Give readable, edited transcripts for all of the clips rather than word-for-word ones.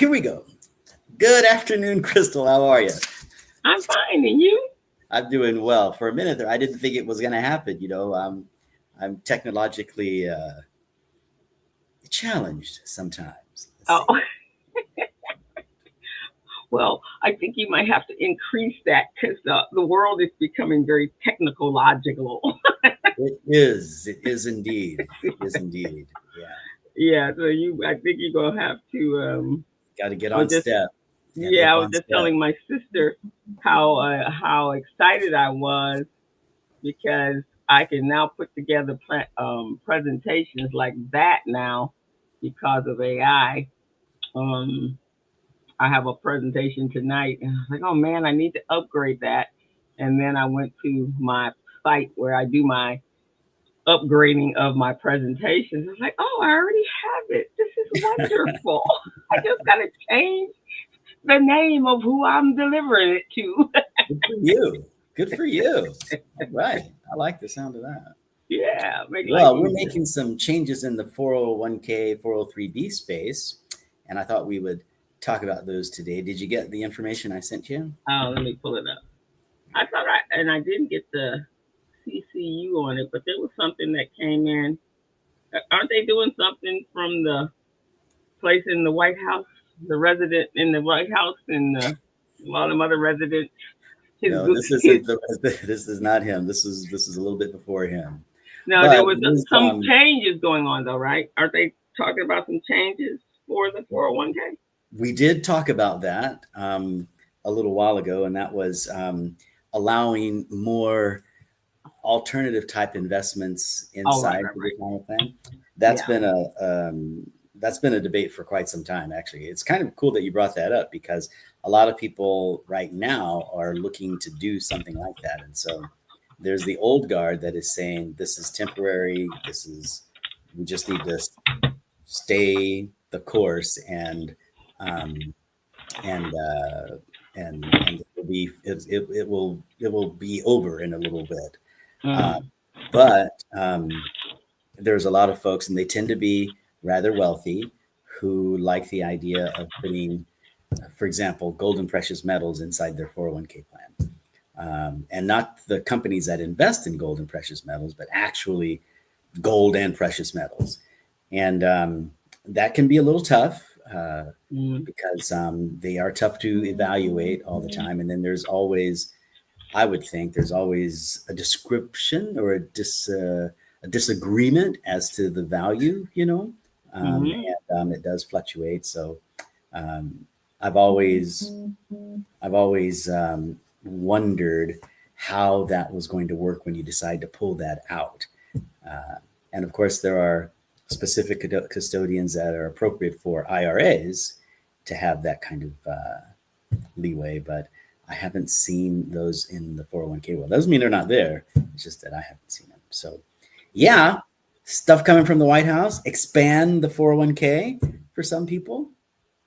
Here we go. Good afternoon, Crystal. How are you? I'm fine, and you? I'm doing well. For a minute there, I didn't think it was going to happen. I'm technologically challenged sometimes. Let's Oh, see. well, I think you might have to increase that because the world is becoming very technical, logical. It is. It is indeed. It is indeed. Yeah. Yeah, so I think you're gonna have to. Got to get I was on just, step. Got to yeah, hip I was on just step. telling my sister how excited I was because I can now put together presentations like that now because of AI. Um, I have a presentation tonight. And I was like, oh man, I need to upgrade that. And then I went to my site where I do my upgrading of my presentations. I was like, oh, I already have it. This is wonderful. I just got to change the name of who I'm delivering it to. Good for you. Good for you. All right. I like the sound of that. Yeah, make life Well, we're easier. making some changes in the 401k, 403b space, and I thought we would talk about those today. Did you get the information I sent you? Oh, let me pull it up. And I didn't get the CCU on it, but there was something that came in. Aren't they doing something from the place in the White House, the resident in the White House, and all them other residents. His No, good, this his isn't the this is not him. This is a little bit before him. no, But there was it is, some changes going on though, right? Aren't they talking about some changes for the 401k? we did talk about that a little while ago, and that was allowing more alternative type investments Oh, right, inside right, the right. retirement plan. That's Yeah. been a that's been a debate for quite some time. Actually, it's kind of cool that you brought that up because a lot of people right now are looking to do something like that, and so there's the old guard that is saying this is temporary. This is we just need to stay the course um, and and it will be over in a little bit. Uh, Mm. but there's a lot of folks, and they tend to be rather wealthy, who like the idea of putting, for example, gold and precious metals inside their 401k plan. And not the companies that invest in gold and precious metals, but actually gold and precious metals. And that can be a little tough Mm. because they are tough to evaluate all the time. And then there's always, I would think, there's always a description or a disagreement as to the value, Mm. and it does fluctuate. So um, I've always I've always wondered how that was going to work when you decide to pull that out. Uh, and of course, there are specific custodians that are appropriate for IRAs to have that kind of leeway, but I haven't seen those in the 401k world. Doesn't mean they're not there. It's just that I haven't seen them. So, yeah, stuff coming from the White House, expand the 401k for some people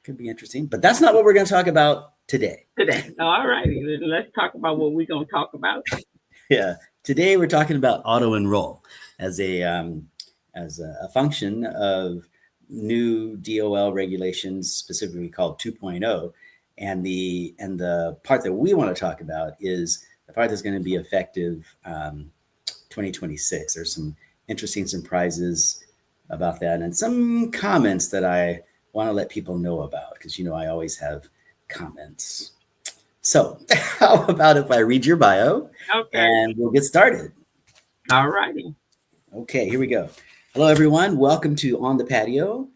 could be interesting, but that's not what we're going to talk about today. Today. All righty. Let's talk about what we're gonna talk about. Yeah, today we're talking about auto-enroll as a function of new DOL regulations, specifically called 2.0. And the part that we want to talk about is the part that's going to be effective 2026. There's some interesting surprises about that, and some comments that I want to let people know about because I always have comments. So, how about if I read your bio Okay. and we'll get started? All righty. Okay, here we go. Hello, everyone. Welcome to On the Patio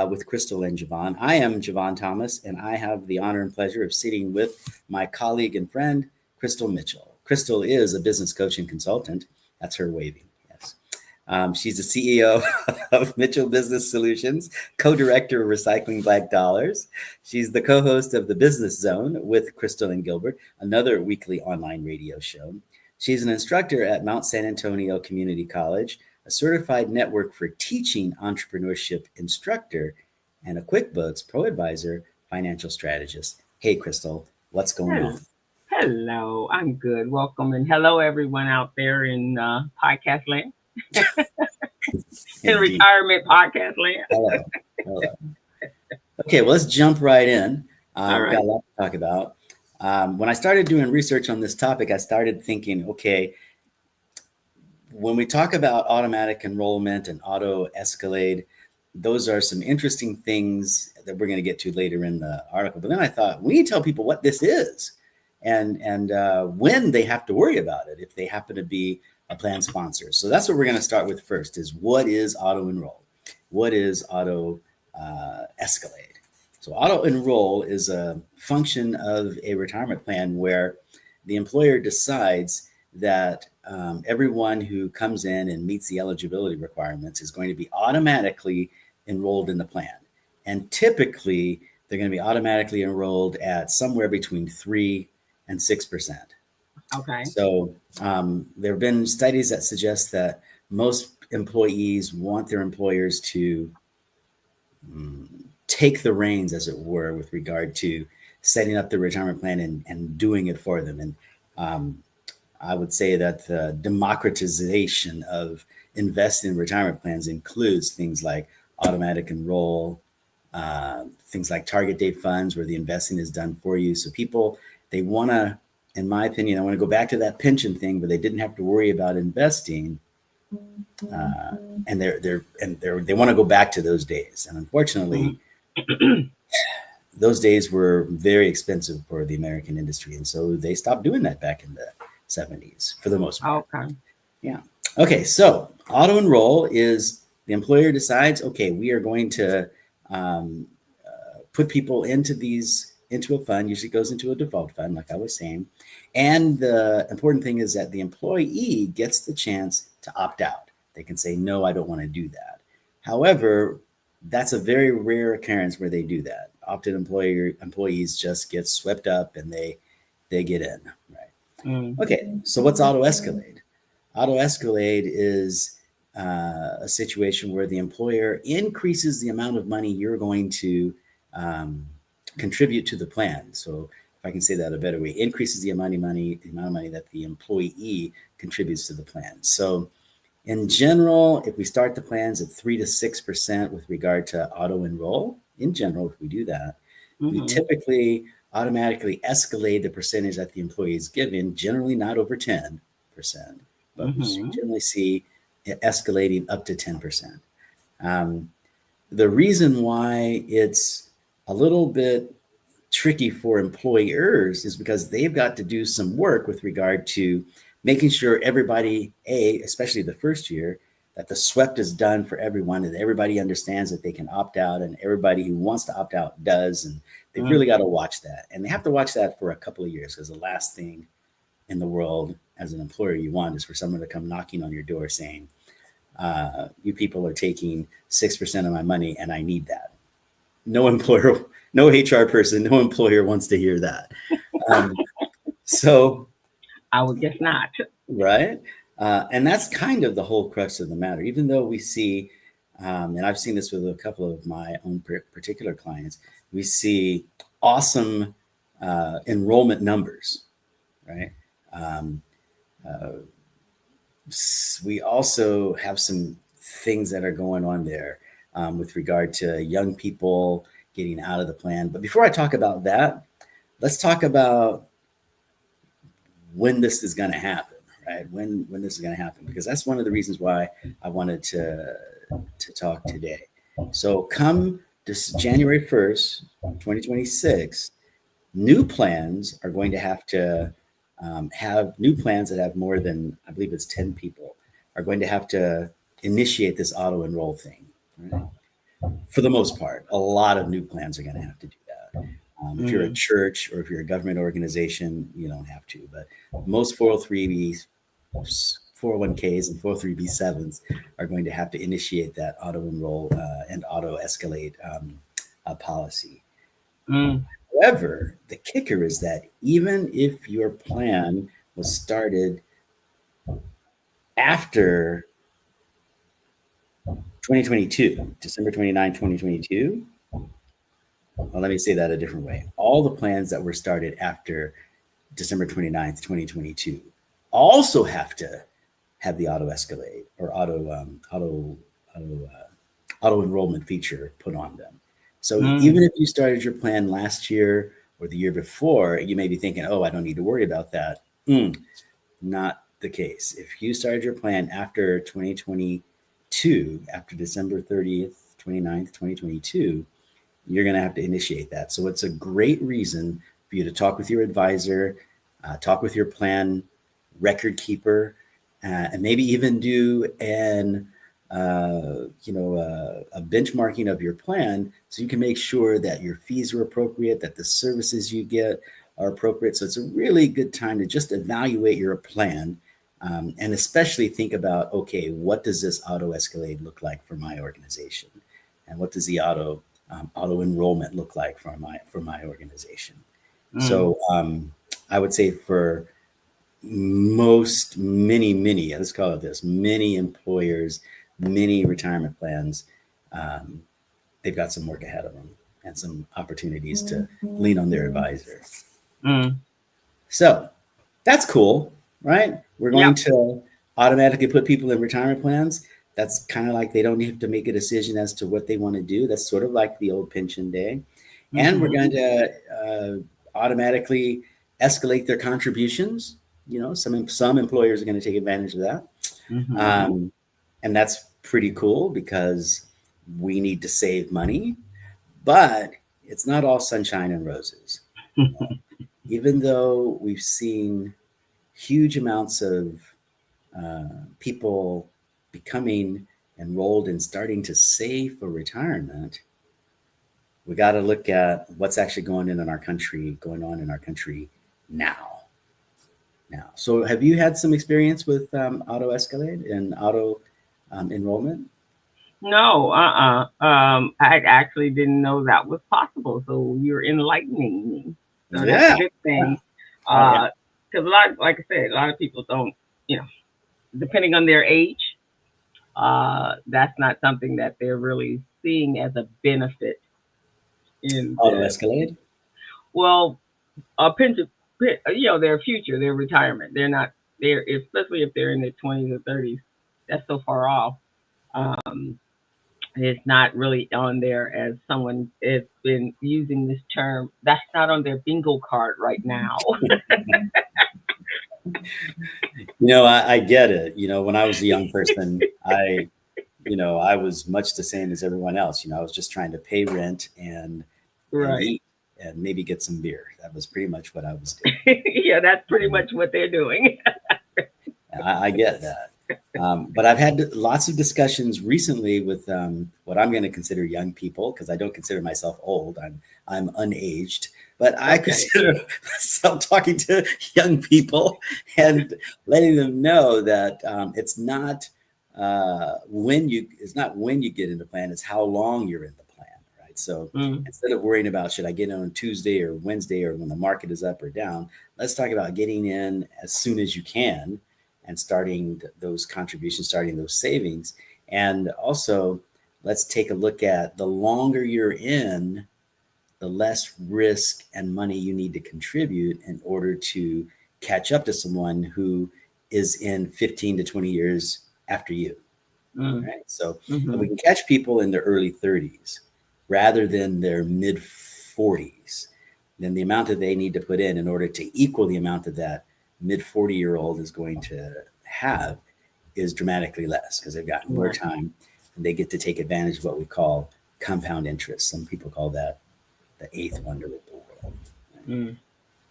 with Crystal and Jevon. I am Jevon Thomas, and I have the honor and pleasure of sitting with my colleague and friend, Crystal Mitchell. Crystal is a business coach and consultant. That's her waving. Yes. She's the CEO of Mitchell Business Solutions, co-director of Recycling Black Dollars. She's the co-host of The Business Zone with Crystal and Gilbert, another weekly online radio show. She's an instructor at Mount San Antonio Community College, a certified network for teaching entrepreneurship instructor, and a QuickBooks Pro Advisor financial strategist. Hey, Crystal, what's going Hello. on? Hello. I'm good. Welcome and hello everyone out there in podcast land, in Indeed. retirement podcast land. Hello. Hello. Okay, well, let's jump right in. All We've got a right. lot to talk about. When I started doing research on this topic, I started thinking, okay, when we talk about automatic enrollment and auto escalate, those are some interesting things that we're going to get to later in the article. But then I thought we need to tell people what this is, and when they have to worry about it if they happen to be a plan sponsor. So that's what we're going to start with first: is what is auto enroll? What is auto escalate? So auto enroll is a function of a retirement plan where the employer decides that everyone who comes in and meets the eligibility requirements is going to be automatically enrolled in the plan. And typically, they're going to be automatically enrolled at somewhere between 3 and 6%. Okay. So there have been studies that suggest that most employees want their employers to take the reins, as it were, with regard to setting up the retirement plan and doing it for them. And I would say that the democratization of investing in retirement plans includes things like automatic enroll, things like target date funds where the investing is done for you. So people, they want to, in my opinion, I want to go back to that pension thing where they didn't have to worry about investing. Uh, they want to go back to those days. And unfortunately, Mhm. those days were very expensive for the American industry. And so they stopped doing that back in the 70s for the most part. Okay. Yeah. Okay. So auto enroll is the employer decides, okay, we are going to put people into a fund. Usually goes into a default fund, like I was saying. And the important thing is that the employee gets the chance to opt out. They can say, no, I don't want to do that. However, that's a very rare occurrence where they do that. Often employees just get swept up and they get in. Right. Mm. Okay. So what's auto escalate? Auto escalate is a situation where the employer increases the amount of money you're going to um, contribute to the plan. So, if I can say that a better way, increases the amount of money that the employee contributes to the plan. So, in general, if we start the plans at 3 to 6% with regard to auto enroll, in general, if we do that, we Mhm. typically automatically escalate the percentage that the employee is given, generally not over 10%, but we Mhm. generally see it escalating up to 10%. Um, the reason why it's a little bit tricky for employers is because they've got to do some work with regard to making sure everybody, especially the first year, that the swept is done for everyone and everybody understands that they can opt out and everybody who wants to opt out does. And they've really got to Mhm. watch that. And they have to watch that for a couple of years because the last thing in the world as an employer you want is for someone to come knocking on your door saying, you people are taking 6% of my money and I need that. No employer, no HR person, no employer wants to hear that. Um, so, I would guess not. right. And that's kind of the whole crux of the matter. Even though we see, and I've seen this with a couple of my own particular clients, we see awesome enrollment numbers, right? Um, uh, we also have some things that are going on there with regard to young people getting out of the plan. But before I talk about that, let's talk about when this is going to happen, right? When this is going to happen, because that's one of the reasons why I wanted to talk today. So come this January 1st, 2026, new plans are going to have new plans that have more than, I believe it's 10 people, are going to have to initiate this auto enroll thing. Right? For the most part, a lot of new plans are going to have to do that. If you're a Mm. church or if you're a government organization, you don't have to. But most 403Bs, 401ks, and 403B7s are going to have to initiate that auto enroll and auto escalate policy. Mm. However, the kicker is that even if your plan was started after 2022, December 29, 2022, well, let me say that a different way. All the plans that were started after December 29th, 2022 also have to have the auto escalate or auto enrollment feature put on them. So Mm. even if you started your plan last year or the year before, you may be thinking, oh, I don't need to worry about that. Not the case. If you started your plan after 2022, after December 30th, 29th, 2022, you're going to have to initiate that. So it's a great reason for you to talk with your advisor, talk with your plan record keeper, and maybe even do a benchmarking of your plan so you can make sure that your fees are appropriate, that the services you get are appropriate. So it's a really good time to just evaluate your plan, and especially think about, okay, what does this auto escalate look like for my organization, and what does the auto enrollment look like for my organization. Mm. So I would say for many, let's call it this, many employers, many retirement plans, um, they've got some work ahead of them and some opportunities to lean on their advisor. Mm. So that's cool, right? We're going Yep. to automatically put people in retirement plans. That's kind of like they don't have to make a decision as to what they want to do. That's sort of like the old pension day. And we're Mm-hmm. going to automatically escalate their contributions. Some employers are going to take advantage of that. Mm-hmm. Um, and that's pretty cool because we need to save money, but it's not all sunshine and roses. Even though we've seen huge amounts of people becoming enrolled and starting to save for retirement, we got to look at what's actually going on in our country now. So have you had some experience with auto escalate and auto enrollment? No, I actually didn't know that was possible. So you're enlightening me. So that's a Yeah. good thing. Oh yeah. Because a lot, like I said, a lot of people don't, you know, depending on their age, that's not something that they're really seeing as a benefit in Auto the, escalate. well, pension, their future, their retirement. They're not there, especially if they're in their 20s or 30s. That's so far off. Um, it's not really on there as someone has been using this term. That's not on their bingo card right now. I get it. When I was a young person, I was much the same as everyone else. I was just trying to pay rent and Right. eat and maybe get some beer. That was pretty much what I was doing. Yeah, that's pretty much what they're doing. I get that. But I've had lots of discussions recently with what I'm going to consider young people because I don't consider myself old. I'm unaged, but I Okay. consider myself talking to young people and letting them know that it's not when you get into plan, it's how long you're in the plan, right? So Mm. instead of worrying about should I get in on Tuesday or Wednesday or when the market is up or down, let's talk about getting in as soon as you can and starting those contributions, starting those savings. And also, let's take a look at the longer you're in, the less risk and money you need to contribute in order to catch up to someone who is in 15 to 20 years after you. Mm. Right. So if Mm-hmm. we can catch people in their early 30s rather than their mid 40s, then the amount that they need to put in order to equal the amount that mid 40-year-old is going to have is dramatically less because they've got more Right. time and they get to take advantage of what we call compound interest. Some people call that the eighth wonder of the world. Mm.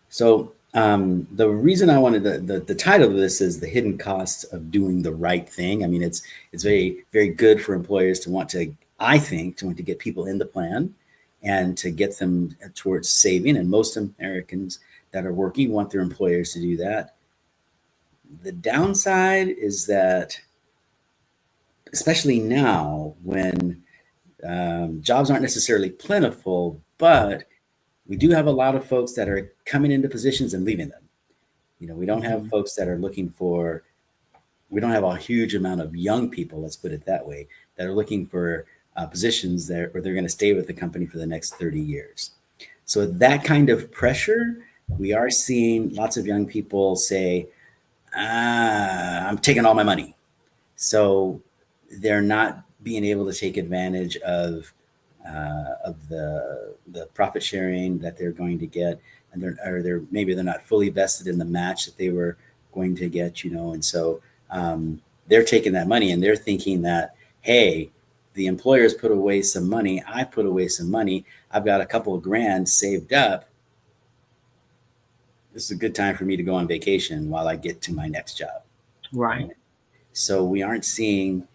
So the reason I wanted the title of this is the hidden costs of doing the right thing. I mean, it's very very good for employers to want to, I think, to want to get people in the plan and to get them towards saving. And most Americans that are working want their employers to do that. The downside is that, especially now when jobs aren't necessarily plentiful, but we do have a lot of folks that are coming into positions and leaving them. We don't have Mm-hmm. folks that are we don't have a huge amount of young people, let's put it that way, that are looking for positions where they're going to stay with the company for the next 30 years. So that kind of pressure, we are seeing lots of young people say, I'm taking all my money. So they're not being able to take advantage of of the profit sharing that they're going to get, and they're maybe they're not fully vested in the match that they were going to get, and so they're taking that money and they're thinking that, hey, the employer's put away some money, I put away some money, I've got a couple of grand saved up. This is a good time for me to go on vacation while I get to my next job. Right. So we are seeing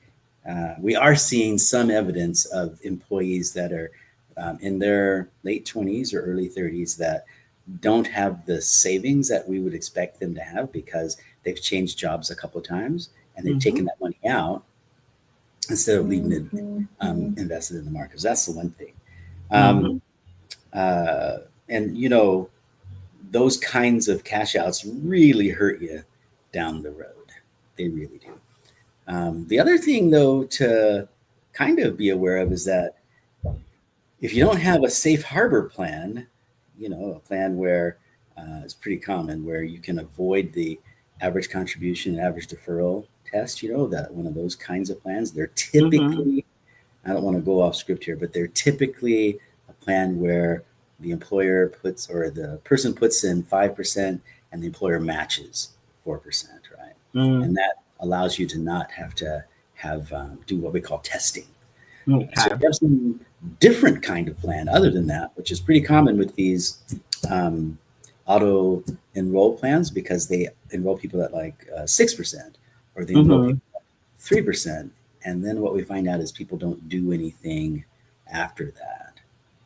some evidence of employees that are in their late 20s or early 30s that don't have the savings that we would expect them to have because they've changed jobs a couple of times and they've Mm-hmm. taken that money out instead of leaving it invested in the markets. That's the one thing. Um, Mm-hmm. uh, and those kinds of cash outs really hurt you down the road. They really do. The other thing, though, to kind of be aware of is that if you don't have a safe harbor plan, a plan where it's pretty common where you can avoid the average contribution and average deferral test, that one of those kinds of plans, they're Mm-hmm. typically, I don't want to go off script here, but they're typically a plan where the employer puts or the person puts in 5% and the employer matches 4%, right? Mm. And that allows you to not have to have do what we call testing. So Okay. we have some different kind of plan other than that, which is pretty common with these um, auto enroll plans because they enroll people at like 6% or they enroll Mm-hmm. people at 3%. And then what we find out is people don't do anything after that.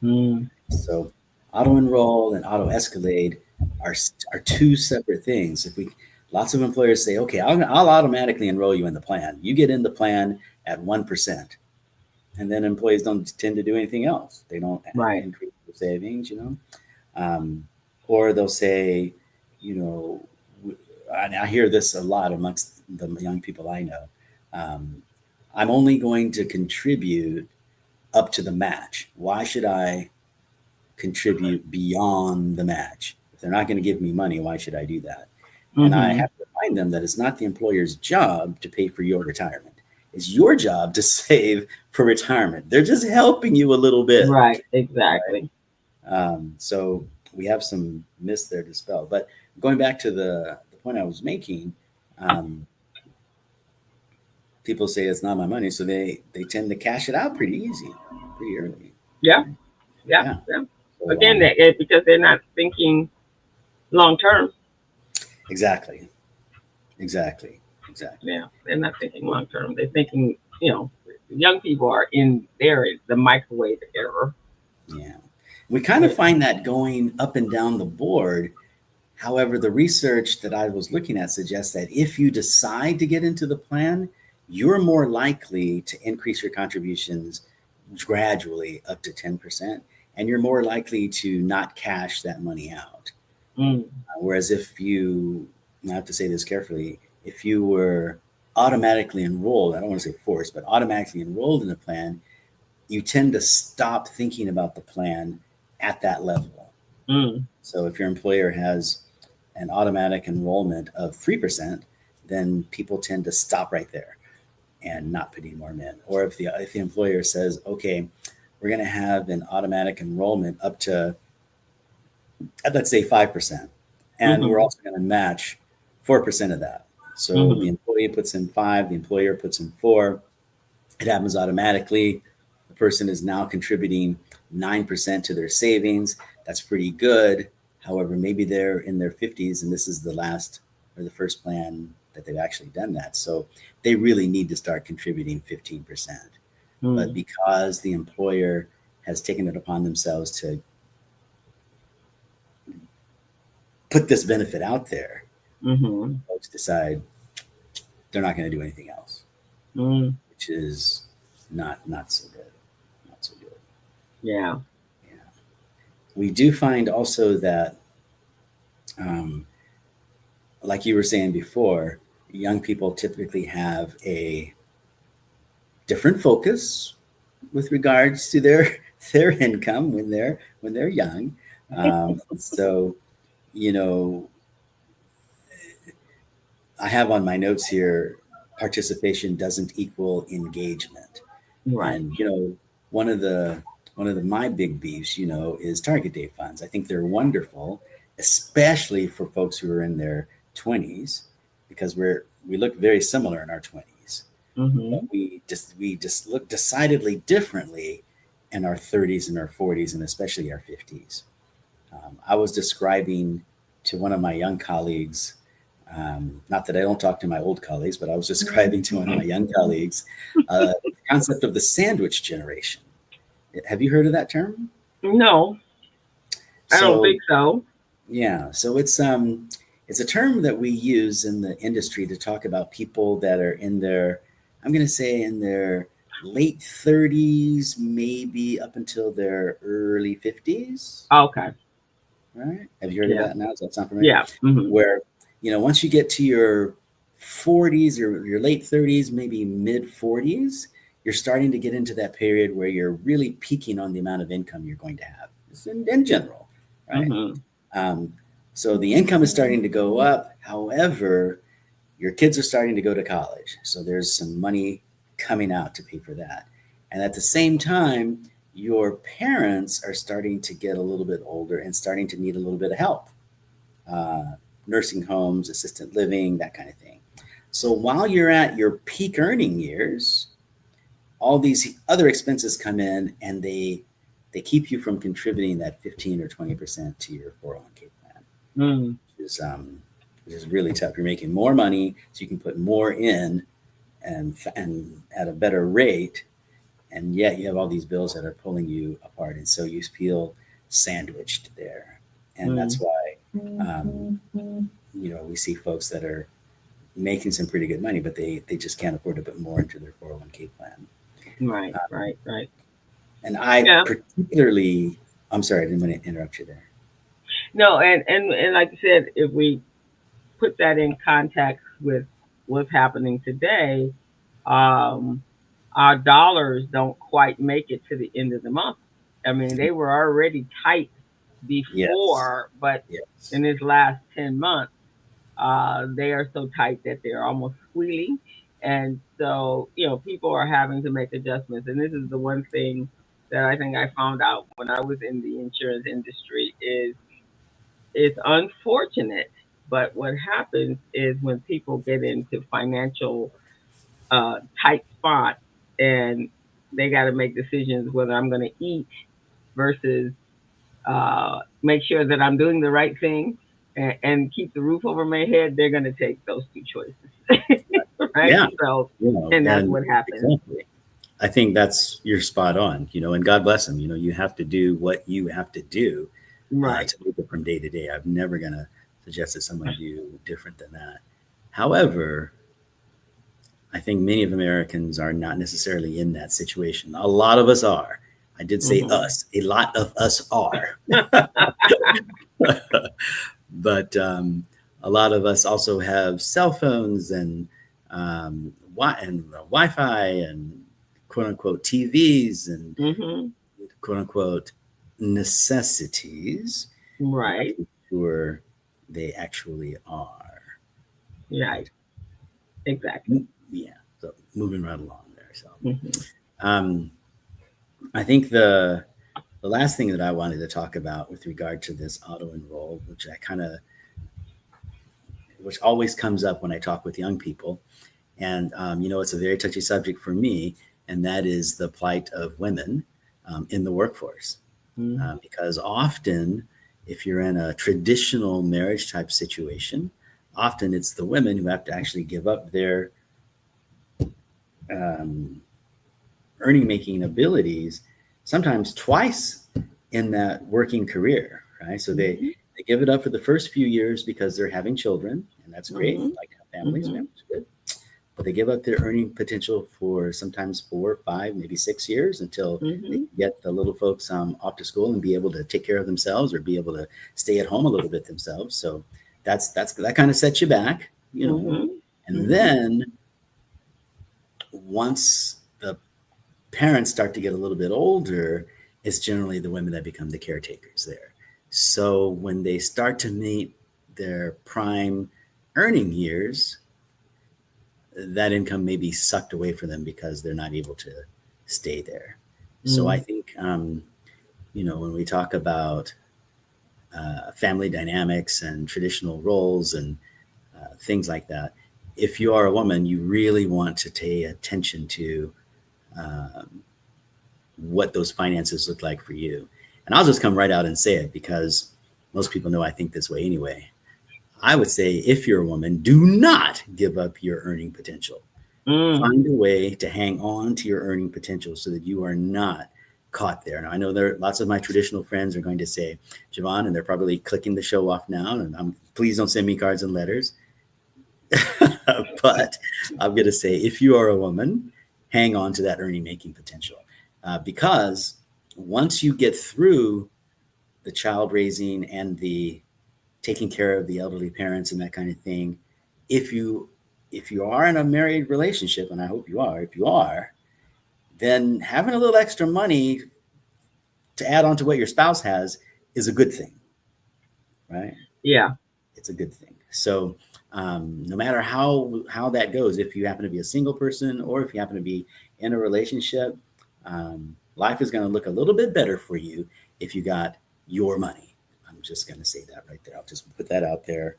Mm. So auto enroll and auto escalate are are two separate things. If we Lots of employers say, okay, I'll automatically enroll you in the plan. You get in the plan at 1%. And then employees don't tend to do anything else. They don't Right. increase their savings. Um, or they'll say, you know, and I hear this a lot amongst the young people I know. Um, I'm only going to contribute up to the match. Why should I contribute beyond the match? If they're not going to give me money, why should I do that? And I Mm-hmm. have to remind them that it's not the employer's job to pay for your retirement. It's your job to save for retirement. They're just helping you a little bit. Right. Exactly. So we have some myths there to dispel. But going back to the point I was making, um, people say it's not my money, so they tend to cash it out pretty easy, pretty early. Yeah. Right? Yeah. Yeah. Yeah. So Again, because they're not thinking long term. exactly, exactly, exactly. Yeah. They're not thinking long term. They're thinking, young people are in there, the microwave era. Yeah. We kind of Yeah. find that going up and down the board. However, the research that I was looking at suggests that if you decide to get into the plan, you're more likely to increase your contributions gradually up to 10%, and you're more likely to not cash that money out. Mm. Whereas if you, and I have to say this carefully, if you were automatically enrolled, I don't want to say forced, but automatically enrolled in the plan, you tend to stop thinking about the plan at that level. Mm. So if your employer has an automatic enrollment of 3%, then people tend to stop right there and not put any more in. Or if the employer says, okay, we're going to have an automatic enrollment up to, let's say, 5%, and we're Mm-hmm. also going to match 4% of that. So the Mm-hmm. employee puts in 5, the employer puts in 4. It happens automatically. The person is now contributing 9% to their savings. That's pretty good. However, maybe they're in their 50s and this is the last or the first plan that they've actually done that. So they really need to start contributing 15%. But Mm. because the employer has taken it upon themselves to put this benefit out there, Mm-hmm. folks decide they're not going to do anything else, Mm. which is not so good. Not so good. Yeah. Yeah. We do find also that, um, like you were saying before, young people typically have a different focus with regards to their their income when they're young. So you know, I have on my notes here, participation doesn't equal engagement. Right. And one of the one of my big beefs, is target date funds. I think they're wonderful, especially for folks who are in their 20s, because we look very similar in our 20s, but Mm-hmm. we just look decidedly differently in our 30s and our 40s, and especially our 50s. I was describing to one of my young colleagues, not that I don't talk to my old colleagues, but I was describing to one of my young colleagues the concept of the sandwich generation. Have you heard of that term? No, I don't So think so. yeah, so it's a term that we use in the industry to talk about people that are in their, I'm going to say in their late 30s, maybe up until their early 50s. Okay. Right? Have you heard of Yeah. that now? Does that sound familiar? Yeah. Mm-hmm. Where, once you get to your 40s or your late 30s, maybe mid 40s, you're starting to get into that period where you're really peaking on the amount of income you're going to have. It's in general, right? Mm-hmm. Um, so the income is starting to go up. However, your kids are starting to go to college. So there's some money coming out to pay for that. And at the same time, your parents are starting to get a little bit older and starting to need a little bit of help. Uh, Nursing homes, assisted living, that kind of thing. So while you're at your peak earning years, all these other expenses come in and they keep you from contributing that 15 or 20% to your 401k plan, Mm. which is really tough. You're making more money, so you can put more in and at a better rate, and yet you have all these bills that are pulling you apart, and so you feel sandwiched there, and that's Mm. why we see folks that are making some pretty good money, but they just can't afford to put more into their 401k plan. Right. Right. Right. And I Yeah. particularly, I'm sorry, I didn't want to interrupt you there. No, and like you said, if we put that in context with what's happening today, um, our dollars don't quite make it to the end of the month. I mean, they were already tight Yes, before, but yes, in this last 10 months, they are so tight that they're almost squealing. And so, people are having to make adjustments. And this is the one thing that I think I found out when I was in the insurance industry is it's unfortunate, but what happens is when people get into financial tight spots and they got to make decisions whether I'm going to eat versus make sure that I'm doing the right thing and keep the roof over my head, they're going to take those two choices. Right? yeah, So, and that's and what happens. exactly. I think that's you're spot on. And God bless them. You have to do what you have to do Right. to make it from day to day. I'm never gonna suggest that someone do different than that. However, I think many of Americans are not necessarily in that situation. A lot of us are. I did say Hmm. us. A lot of us are. But a lot of us also have cell phones and Wi-Fi and quote unquote TVs and Hmm. quote unquote necessities. I'm not Right. too sure they actually are. Right. Right. Exactly. Yeah. So moving right along there. So Hmm. um, I think the last thing that I wanted to talk about with regard to this auto enroll, which always comes up when I talk with young people, and it's a very touchy subject for me, and that is the plight of women in the workforce, Hmm. because often, if you're in a traditional marriage type situation, often it's the women who have to actually give up their um, earning making abilities, sometimes twice in that working career, right? So Hmm. they give it up for the first few years because they're having children, and that's great. Hmm. Like to have families, Hmm. families are good. But they give up their earning potential for sometimes 4, 5, maybe 6 years until they Hmm. can get the little folks off to school and be able to take care of themselves or be able to stay at home a little bit themselves. So that kind of sets you back. Hmm. And Hmm. then once the parents start to get a little bit older, it's generally the women that become the caretakers there. So when they start to meet their prime earning years, that income may be sucked away from them because they're not able to stay there. So I Mm. think, when we talk about family dynamics and traditional roles and things like that, if you are a woman, you really want to pay attention to um, what those finances look like for you. And I'll just come right out and say it because most people know I think this way anyway. I would say if you're a woman, do not give up your earning potential. Mm. Find a way to hang on to your earning potential so that you are not caught there. Now, I know there are lots of my traditional friends are going to say, Jevon, and they're probably clicking the show off now. And please don't send me cards and letters. But I'm going to say, if you are a woman, hang on to that earning making potential. Because once you get through the child raising and the taking care of the elderly parents and that kind of thing, if you if you are in a married relationship, and I hope you are, if you are, then having a little extra money to add on to what your spouse has is a good thing, right? Yeah. It's a good thing. So no matter how that goes, if you happen to be a single person or if you happen to be in a relationship, life is going to look a little bit better for you if you got your money. I'm just going to say that right there. I'll just put that out there.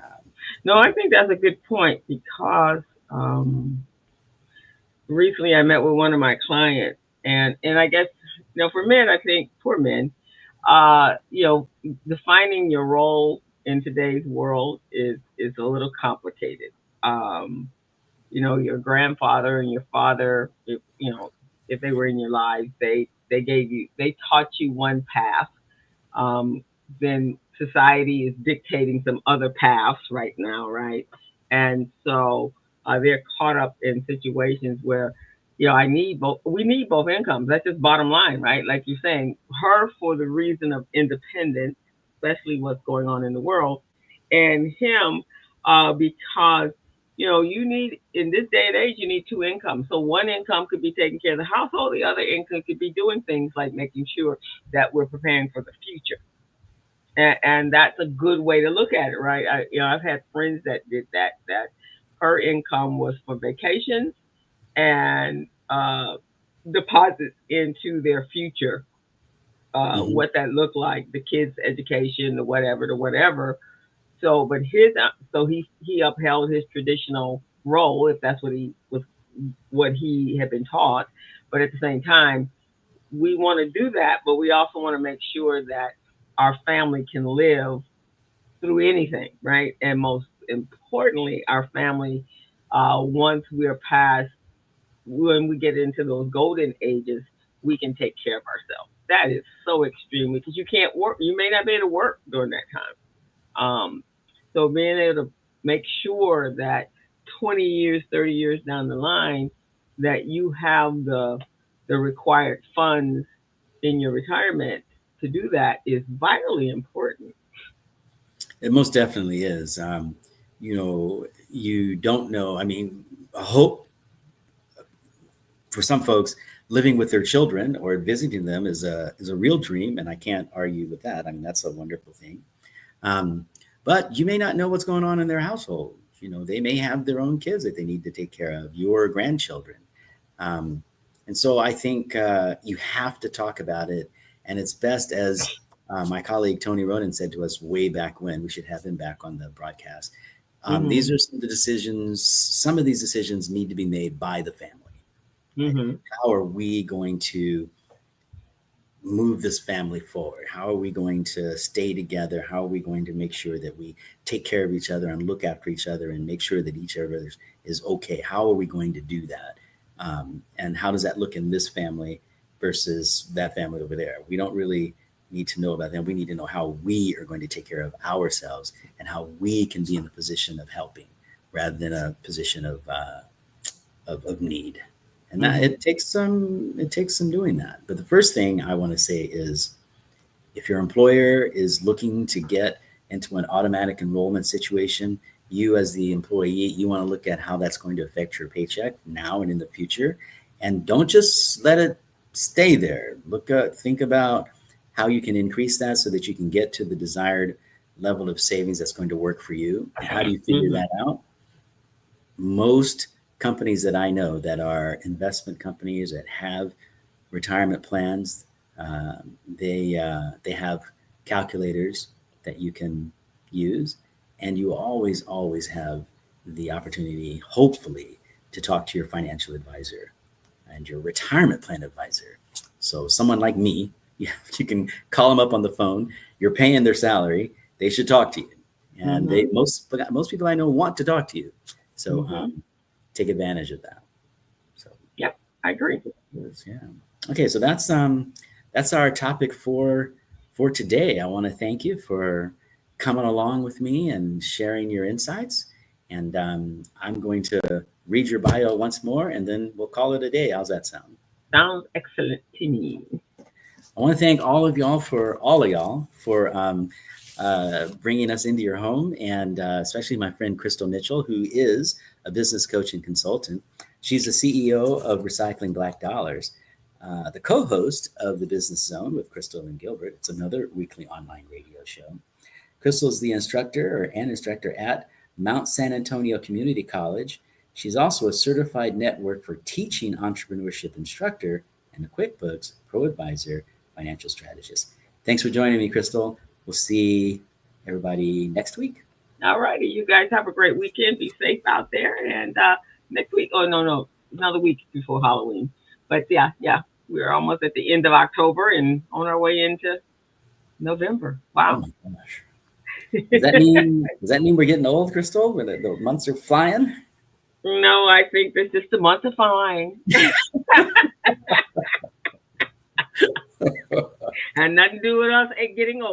Um, No, I think that's a good point because recently I met with one of my clients, and I guess for men, I think for men, defining your role in today's world is a little complicated. Um, your grandfather and your father, if they were in your lives, they taught you one path. um, then society is dictating some other paths right now, right? And so they're caught up in situations where, I need both. We need both incomes. That's just bottom line, right? Like you're saying, her for the reason of independence, especially what's going on in the world, and him because you need in this day and age, you need two incomes. So one income could be taking care of the household, the other income could be doing things like making sure that we're preparing for the future. And that's a good way to look at it, right? I've had friends that did that. That her income was for vacations and deposits into their future. mhm. What that looked like, the kids' education, the whatever. So, but he upheld his traditional role, if that's what he had been taught. But at the same time, we want to do that, but we also want to make sure that our family can live through anything, right? And most importantly, our family, once we're past, when we get into those golden ages, we can take care of ourselves. That is so extreme because you can't work. You may not be able to work during that time. So being able to make sure that 20 years, 30 years down the line, that you have the required funds in your retirement to do that is vitally important. It most definitely is. You don't know. I mean, I hope for some folks, living with their children or visiting them is a real dream, and I can't argue with that. I mean, that's a wonderful thing. Um, but you may not know what's going on in their household. They may have their own kids that they need to take care of, your grandchildren. Um, and so I think you have to talk about it. And it's best, as my colleague Tony Ronan said to us way back when, we should have him back on the broadcast. Mhm. These are some of the decisions, some of these decisions need to be made by the family. Right? Mhm. How are we going to move this family forward? How are we going to stay together? How are we going to make sure that we take care of each other and look after each other and make sure that each other is okay? How are we going to do that? And how does that look in this family versus that family over there? We don't really need to know about them. We need to know how we are going to take care of ourselves and how we can be in the position of helping rather than a position of need. And that Mhm. it takes some doing that. But the first thing I want to say is if your employer is looking to get into an automatic enrollment situation, you as the employee, you want to look at how that's going to affect your paycheck now and in the future. And don't just let it stay there. Think about how you can increase that so that you can get to the desired level of savings that's going to work for you. And how do you figure Mhm. that out? Most companies that I know that are investment companies that have retirement plans. They have calculators that you can use, and you always have the opportunity, hopefully, to talk to your financial advisor and your retirement plan advisor. So someone like me, you can call them up on the phone. You're paying their salary. They should talk to you, and they Mm-hmm. most people I know want to talk to you. So Mm-hmm. take advantage of that. So Yep, I agree. yeah. Okay, so that's our topic for today. I want to thank you for coming along with me and sharing your insights. And I'm going to read your bio once more, and then we'll call it a day. How's that sound? Sounds excellent to me. I want to thank all of y'all for bringing us into your home, and especially my friend Crystal Mitchell, who is a business coach and consultant. She's the CEO of Recycling Black Dollars, the co-host of the Business Zone with Crystal and Gilbert. It's another weekly online radio show. Crystal's the instructor at Mount San Antonio Community College. She's also a certified network for teaching entrepreneurship instructor and a QuickBooks Pro Advisor financial strategist. Thanks for joining me, Crystal. We'll see everybody next week. All righty, you guys have a great weekend. Be safe out there. And next week, oh no, another week before Halloween. But yeah, we're almost at the end of October and on our way into November. Oh Wow. my gosh. Does that mean we're getting old, Crystal? Where the months are flying? No, I think this is the month of fine. And nothing to do with us getting old.